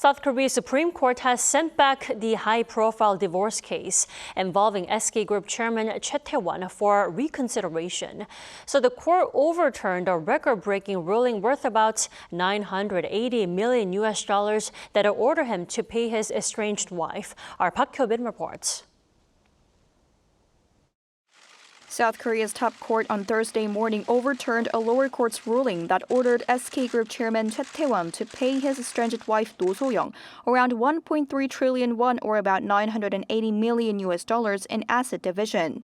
South Korea's Supreme Court has sent back the high-profile divorce case involving SK Group chairman Chey Tae-won for reconsideration. So the court overturned a record-breaking ruling worth about $980 million that ordered him to pay his estranged wife. Our Park Hyo-been reports. South Korea's top court on Thursday morning overturned a lower court's ruling that ordered SK Group chairman Chey Tae-won to pay his estranged wife Roh Soh-yeong around 1.3 trillion won or about $980 million in asset division.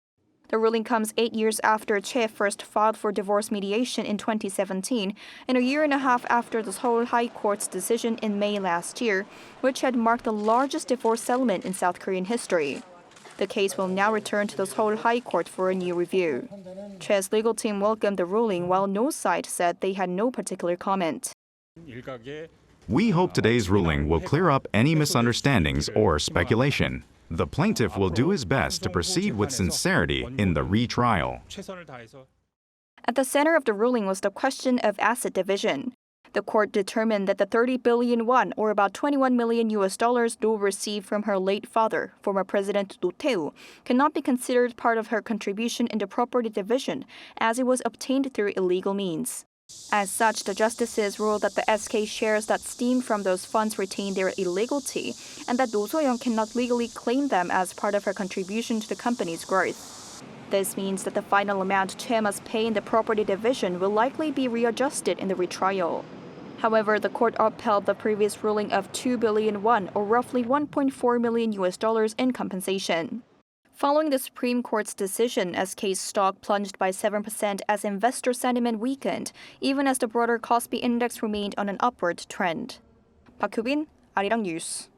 The ruling comes 8 years after Chey first filed for divorce mediation in 2017 and a year and a half after the Seoul High Court's decision in May last year, which had marked the largest divorce settlement in South Korean history. The case will now return to the Seoul High Court for a new review. Chey's legal team welcomed the ruling, while no side said they had no particular comment. We hope today's ruling will clear up any misunderstandings or speculation. The plaintiff will do his best to proceed with sincerity in the retrial. At the center of the ruling was the question of asset division. The court determined that the 30 billion won, or about $21 million Roh received from her late father, former President Roh Tae-won, cannot be considered part of her contribution in the property division, as it was obtained through illegal means. As such, the justices ruled that the SK shares that stem from those funds retain their illegality, and that Roh Soh-yeong cannot legally claim them as part of her contribution to the company's growth. This means that the final amount Chey must pay in the property division will likely be readjusted in the retrial. However, the court upheld the previous ruling of 2 billion won, or roughly $1.4 million in compensation. Following the Supreme Court's decision, SK's stock plunged by 7% as investor sentiment weakened, even as the broader Kospi index remained on an upward trend. Park Hyo-been, Arirang News.